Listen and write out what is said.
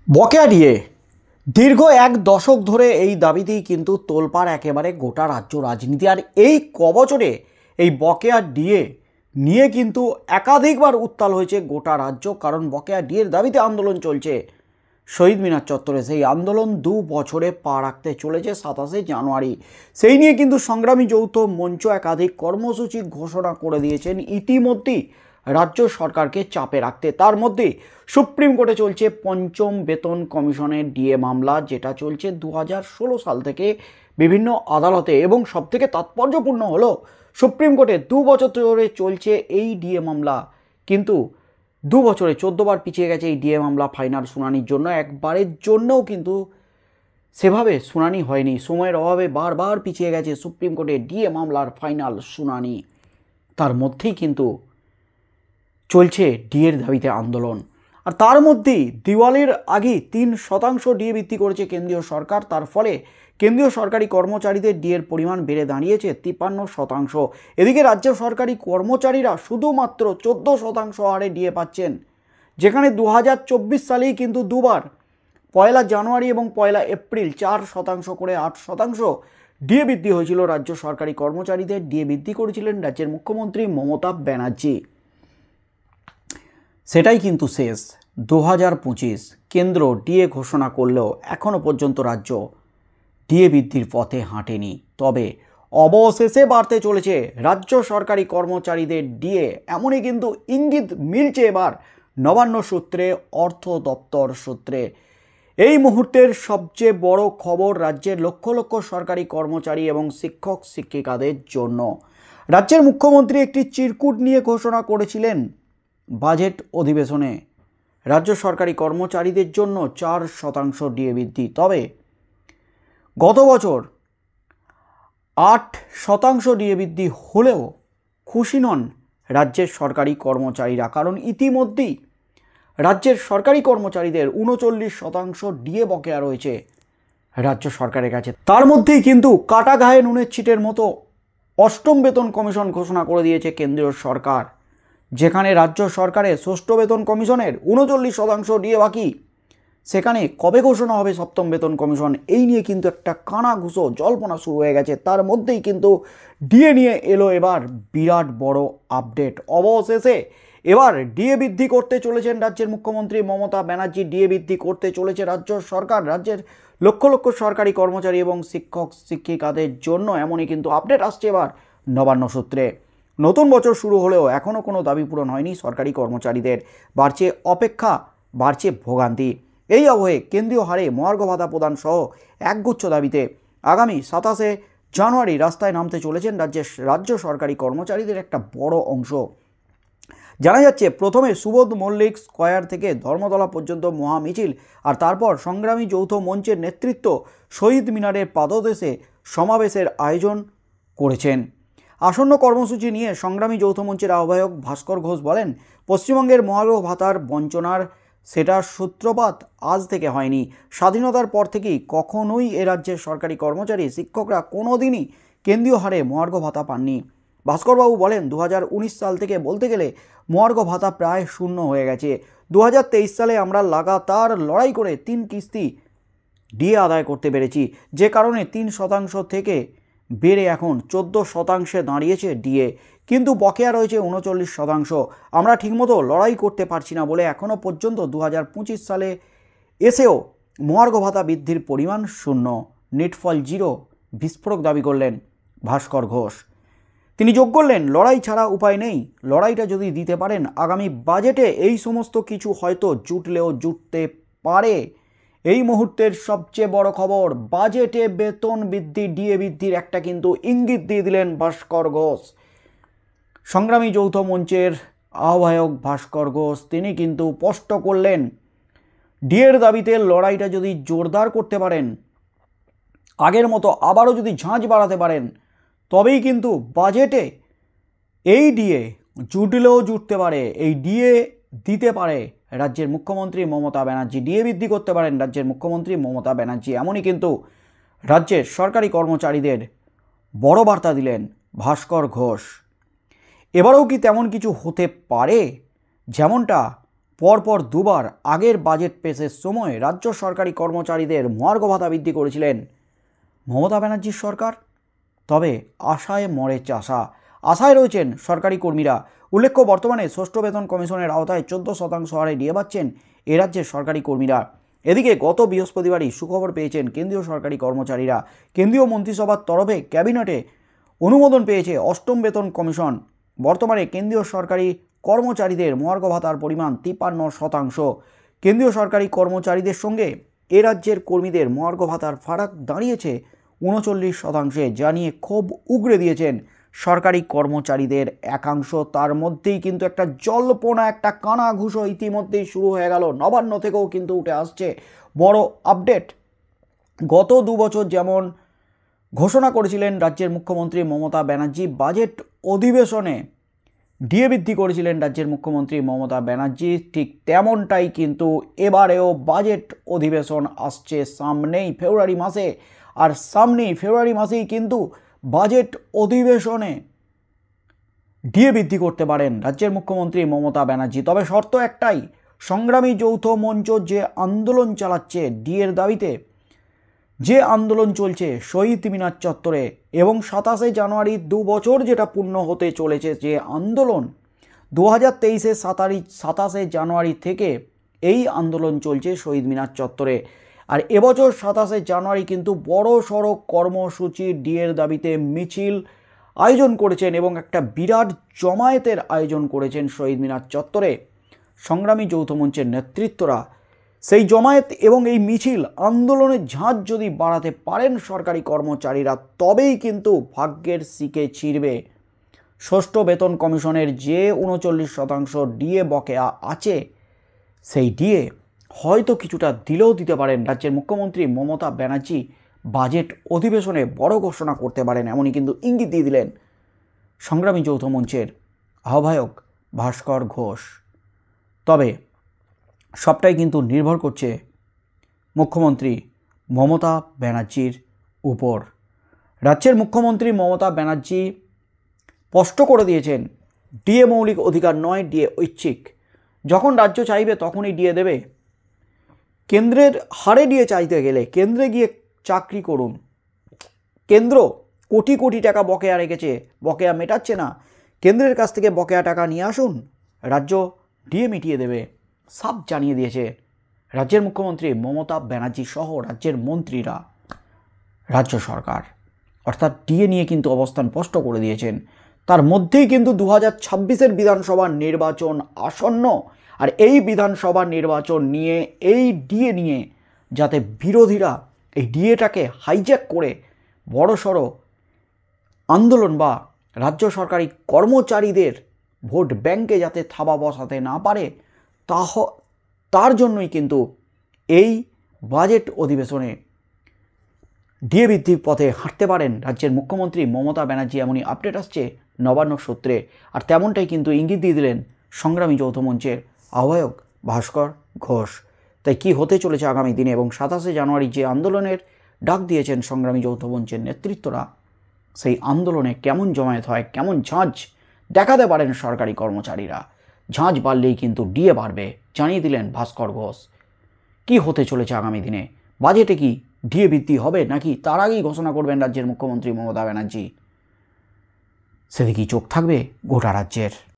বকেয়া ডিএ দীর্ঘ এক দশক ধরে এই দাবিতেই কিন্তু তোলপাড় একেবারে গোটা রাজ্য রাজনীতি। আর এই কবছরে এই বকেয়া ডিএ নিয়ে কিন্তু একাধিকবার উত্তাল হয়েছে গোটা রাজ্য, কারণ বকেয়া ডিএর দাবিতে আন্দোলন চলছে শহীদ মিনার চত্বরে। সেই আন্দোলন 2 বছরে পা রাখতে চলেছে 27শে জানুয়ারি। সেই নিয়ে কিন্তু সংগ্রামী যৌথ মঞ্চ একাধিক কর্মসূচি ঘোষণা করে দিয়েছেন ইতিমধ্যেই রাজ্য সরকারকে চাপে রাখতে। তার মধ্যে সুপ্রিম কোর্টে চলছে পঞ্চম বেতন কমিশনের ডিএ মামলা, যেটা চলছে 2016 সাল থেকে বিভিন্ন আদালতে। এবং সবথেকে তাৎপর্যপূর্ণ হলো সুপ্রিম কোর্টে 2 বছর ধরে চলছে এই ডিএ মামলা, কিন্তু 2 বছরে 14 বার পিছিয়ে গেছে এই ডিএ মামলা ফাইনাল শুনানির জন্য। একবারের জন্যও কিন্তু সেভাবে শুনানি হয়নি, সময়ের অভাবে বারবার পিছিয়ে গেছে সুপ্রিম কোর্টে ডিএ মামলার ফাইনাল শুনানি। তার মধ্যেই কিন্তু চলছে ডিএর দাবিতে আন্দোলন। আর তার মধ্যেই দিওয়ালির আগে 3% ডিএ বৃদ্ধি করেছে কেন্দ্রীয় সরকার। তার ফলে কেন্দ্রীয় সরকারি কর্মচারীদের ডিএর পরিমাণ বেড়ে দাঁড়িয়েছে 53%। এদিকে রাজ্য সরকারি কর্মচারীরা শুধুমাত্র 14% হারে ডিএ পাচ্ছেন, যেখানে 2024 সালেই কিন্তু দুবার 1 জানুয়ারি এবং 1 এপ্রিল 4% করে 8% ডিএ বৃদ্ধি হয়েছিল রাজ্য সরকারি কর্মচারীদের। ডিএ বৃদ্ধি করেছিলেন রাজ্যের মুখ্যমন্ত্রী মমতা ব্যানার্জি। সেটাই কিন্তু শেষ 2025। কেন্দ্র ডিএ ঘোষণা করলেও এখনও পর্যন্ত রাজ্য ডিএ বৃদ্ধির পথে হাঁটেনি। তবে অবশেষে বাড়তে চলেছে রাজ্য সরকারি কর্মচারীদের ডিএ, এমনই কিন্তু ইঙ্গিত মিলছে এবার নবান্ন সূত্রে, অর্থ দপ্তর সূত্রে। এই মুহূর্তের সবচেয়ে বড় খবর রাজ্যের লক্ষ লক্ষ সরকারি কর্মচারী এবং শিক্ষক শিক্ষিকাদের জন্য। রাজ্যের মুখ্যমন্ত্রী একটি চিরকুট নিয়ে ঘোষণা করেছিলেন বাজেট অধিবেশনে রাজ্য সরকারি কর্মচারীদের জন্য 4% ডিএ বৃদ্ধি। তবে গত বছর 8% ডিএ বৃদ্ধি হলেও খুশি নন রাজ্যের সরকারি কর্মচারীরা, কারণ ইতিমধ্যেই রাজ্যের সরকারি কর্মচারীদের 39% ডিএ বকেয়া রয়েছে রাজ্য সরকারের কাছে। তার মধ্যেই কিন্তু কাটা ঘায়ে নুনের ছিটের মতো 8ম বেতন কমিশন ঘোষণা করে দিয়েছে কেন্দ্রীয় সরকার, যেখানে রাজ্য সরকারের 6ষ্ঠ বেতন কমিশনের 39% ডিএ বাকি, সেখানে কবে ঘোষণা হবে 7ম বেতন কমিশন, এই নিয়ে কিন্তু একটা কানাঘুষো জল্পনা শুরু হয়ে গেছে। তার মধ্যেই কিন্তু ডিএ নিয়ে এলো এবার বিরাট বড় আপডেট। অবশেষে এবার ডিএ বৃদ্ধি করতে চলেছেন রাজ্যের মুখ্যমন্ত্রী মমতা ব্যানার্জি। ডিএ বৃদ্ধি করতে চলেছে রাজ্য সরকার রাজ্যের লক্ষ লক্ষ সরকারি কর্মচারী এবং শিক্ষক শিক্ষিকাদের জন্য, এমনই কিন্তু আপডেট আসছে এবার নবান্ন সূত্রে। নতুন বছর শুরু হলেও এখনও কোনো দাবি পূরণ হয়নি সরকারি কর্মচারীদের। বাড়ছে অপেক্ষা, বাড়ছে ভোগান্তি। এই আবহে কেন্দ্রীয় হারে মহার্ঘ ভাতা প্রদান সহ একগুচ্ছ দাবিতে আগামী 27শে জানুয়ারি রাস্তায় নামতে চলেছেন রাজ্য সরকারি কর্মচারীদের একটা বড় অংশ। জানা যাচ্ছে প্রথমে সুবোধ মল্লিক স্কয়ার থেকে ধর্মতলা পর্যন্ত মহা মিছিল, আর তারপর সংগ্রামী যৌথ মঞ্চের নেতৃত্ব শহীদ মিনারের পাদদেশে সমাবেশের আয়োজন করেছেন। আসন্ন কর্মসূচি নিয়ে সংগ্রামী যৌথ মঞ্চের আহ্বায়ক ভাস্কর ঘোষ বলেন, পশ্চিমবঙ্গের মহার্ঘ ভাতার বঞ্চনার সেটার সূত্রপাত আজ থেকে হয়নি। স্বাধীনতার পর থেকেই কখনোই এ রাজ্যের সরকারি কর্মচারী শিক্ষকরা কোনো দিনই কেন্দ্রীয় হারে মহার্ঘ ভাতা পাননি। ভাস্করবাবু বলেন, 2019 সাল থেকে বলতে গেলে মহার্ঘ ভাতা প্রায় শূন্য হয়ে গেছে। 2023 সালে আমরা লাগাতার লড়াই করে 3 কিস্তি ডিএ আদায় করতে পেরেছি, যে কারণে 3% থেকে বেড়ে এখন 14% দাঁড়িয়েছে ডিএ, কিন্তু বকেয়া রয়েছে 39%। আমরা ঠিকমতো লড়াই করতে পারছি না বলে এখনও পর্যন্ত 2025 সালে এসেও মহার্ঘ ভাতা বৃদ্ধির পরিমাণ শূন্য, নেটফল 0 বিস্ফোরক দাবি করলেন ভাস্কর ঘোষ। তিনি যোগ করলেন, লড়াই ছাড়া উপায় নেই, লড়াইটা যদি দিতে পারেন আগামী বাজেটে এই সমস্ত কিছু হয়তো জুটলেও জুটতে পারে। এই মুহূর্তের সবচেয়ে বড় খবর, বাজেটে বেতন বৃদ্ধি ডিএ বৃদ্ধির একটা কিন্তু ইঙ্গিত দিয়ে দিলেন ভাস্কর ঘোষ। সংগ্রামী যৌথ মঞ্চের আহ্বায়ক ভাস্কর ঘোষ তিনি কিন্তু স্পষ্ট করলেন, ডিএর দাবিতে লড়াইটা যদি জোরদার করতে পারেন, আগের মতো আবারও যদি ঝাঁঝ বাড়াতে পারেন, তবেই কিন্তু বাজেটে এই ডিএ জুটলেও জুটতে পারে। এই ডিএ দিতে পারে রাজ্যের মুখ্যমন্ত্রী মমতা ব্যানার্জি, ডিএ বৃদ্ধি করতে পারেন রাজ্যের মুখ্যমন্ত্রী মমতা ব্যানার্জি। এমনই কিন্তু রাজ্যের সরকারি কর্মচারীদের বড় বার্তা দিলেন ভাস্কর ঘোষ। এবারেও কি তেমন কিছু হতে পারে যেমনটা পরপর দুবার আগের বাজেট পেশের সময় রাজ্য সরকারি কর্মচারীদের মহার্ঘ ভাতা বৃদ্ধি করেছিলেন মমতা ব্যানার্জির সরকার। তবে আশায় মরে চাষা, আশায় রয়েছেন সরকারি কর্মীরা। উল্লেখ্য, বর্তমানে ষষ্ঠ বেতন কমিশনের আওতায় 14% হারে ডিএ পাচ্ছেন এ রাজ্যের সরকারি কর্মীরা। এদিকে গত বৃহস্পতিবারই সুখবর পেয়েছেন কেন্দ্রীয় সরকারি কর্মচারীরা। কেন্দ্রীয় মন্ত্রিসভার তরফে ক্যাবিনেটে অনুমোদন পেয়েছে অষ্টম বেতন কমিশন। বর্তমানে কেন্দ্রীয় সরকারি কর্মচারীদের মহার্ঘ ভাতার পরিমাণ 53%। কেন্দ্রীয় সরকারি কর্মচারীদের সঙ্গে এ রাজ্যের কর্মীদের মহার্ঘ ভাতার ফারাক দাঁড়িয়েছে 39%, যা নিয়ে ক্ষোভ উগরে দিয়েছেন সরকারি কর্মচারীদের একাংশ। তার মধ্যেই কিন্তু একটা জল্পনা, একটা কানাঘুষো ইতিমধ্যেই শুরু হয়ে গেল। নবান্ন থেকেও কিন্তু উঠে আসছে বড় আপডেট। গত 2 বছর যেমন ঘোষণা করেছিলেন রাজ্যের মুখ্যমন্ত্রী মমতা ব্যানার্জি, বাজেট অধিবেশনে ডিএ বৃদ্ধি করেছিলেন রাজ্যের মুখ্যমন্ত্রী মমতা ব্যানার্জি, ঠিক তেমনটাই কিন্তু এবারেও বাজেট অধিবেশন আসছে সামনেই ফেব্রুয়ারি মাসে। আর সামনেই ফেব্রুয়ারি মাসেই কিন্তু বাজেট অধিবেশনে ডিএ বৃদ্ধি করতে পারেন রাজ্যের মুখ্যমন্ত্রী মমতা ব্যানার্জি। তবে শর্ত একটাই, সংগ্রামী যৌথ মঞ্চ যে আন্দোলন চালাচ্ছে ডিএর দাবিতে, যে আন্দোলন চলছে শহীদ মিনার চত্বরে, এবং 27শে জানুয়ারি 2 বছর যেটা পূর্ণ হতে চলেছে যে আন্দোলন, 2023-এর 27শে জানুয়ারি থেকে এই আন্দোলন চলছে শহীদ মিনার চত্বরে। আর এবছর 27শে জানুয়ারি কিন্তু বড় সড়ো কর্মসূচি ডিএর দাবিতে মিছিল আয়োজন করেছেন এবং একটা বিরাট জমায়েতের আয়োজন করেছেন শহীদ মিনার চত্বরে সংগ্রামী যৌথ মঞ্চের নেতৃত্বরা। সেই জমায়েত এবং এই মিছিল আন্দোলনের ঝাঁজ যদি বাড়াতে পারেন সরকারি কর্মচারীরা, তবেই কিন্তু ভাগ্যের শিকে ছিঁড়বে। ষষ্ঠ বেতন কমিশনের যে 39% ডিএ বকেয়া আছে, সেই ডিএ হয়তো কিছুটা দিলেও দিতে পারেন রাজ্যের মুখ্যমন্ত্রী মমতা ব্যানার্জি। বাজেট অধিবেশনে বড় ঘোষণা করতে পারেন, এমনই কিন্তু ইঙ্গিত দিয়ে দিলেন সংগ্রামী যৌথ মঞ্চের আহ্বায়ক ভাস্কর ঘোষ। তবে সবটাই কিন্তু নির্ভর করছে মুখ্যমন্ত্রী মমতা ব্যানার্জির উপর। রাজ্যের মুখ্যমন্ত্রী মমতা ব্যানার্জি স্পষ্ট করে দিয়েছেন, ডিএ মৌলিক অধিকার নয়, ডিএ ঐচ্ছিক। যখন রাজ্য চাইবে তখনই ডিএ দেবে। কেন্দ্রের হারে ডিএ চাইতে গেলে কেন্দ্রে গিয়ে চাকরি করুন। কেন্দ্র কোটি কোটি টাকা বকেয়া রেখেছে, বকেয়া মেটাচ্ছে না। কেন্দ্রের কাছ থেকে বকেয়া টাকা নিয়ে আসুন, রাজ্য ডিএ মিটিয়ে দেবে। সাফ জানিয়ে দিয়েছে রাজ্যের মুখ্যমন্ত্রী মমতা ব্যানার্জি সহ রাজ্যের মন্ত্রীরা। রাজ্য সরকার অর্থাৎ ডিএ নিয়ে কিন্তু অবস্থান স্পষ্ট করে দিয়েছেন। তার মধ্যেই কিন্তু 2026-এর বিধানসভা নির্বাচন আসন্ন। আর এই বিধানসভা নির্বাচন নিয়ে, এই ডিএ নিয়ে যাতে বিরোধীরা এই ডিএটাকে হাইজ্যাক করে বড়সড় আন্দোলন বা রাজ্য সরকারি কর্মচারীদের ভোট ব্যাংকে যাতে থাবা বসাতে না পারে, তার জন্যই কিন্তু এই বাজেট অধিবেশনে ডিএ বৃদ্ধির পথে হাঁটতে পারেন রাজ্যের মুখ্যমন্ত্রী মমতা ব্যানার্জি, এমনই আপডেট আসছে নবান্ন সূত্রে। আর তেমনটাই কিন্তু ইঙ্গিত দিয়ে দিলেন সংগ্রামী যৌথ মঞ্চের আহ্বায়ক ভাস্কর ঘোষ। তাই কি হতে চলেছে আগামী দিনে, এবং 27শে জানুয়ারি যে আন্দোলনের ডাক দিয়েছেন সংগ্রামী যৌথ মঞ্চের নেতৃত্বরা, সেই আন্দোলনে কেমন জমায়েত হয়, কেমন ঝাঁজ দেখাতে পারেন সরকারি কর্মচারীরা। ঝাঁজ বাড়লেই কিন্তু ডিএ বাড়বে, জানিয়ে দিলেন ভাস্কর ঘোষ। কি হতে চলেছে আগামী দিনে, বাজেটে কি ডিএ বৃদ্ধি হবে নাকি তার আগেই ঘোষণা করবেন রাজ্যের মুখ্যমন্ত্রী মমতা ব্যানার্জি, সেদিকেই চোখ থাকবে গোটা রাজ্যের।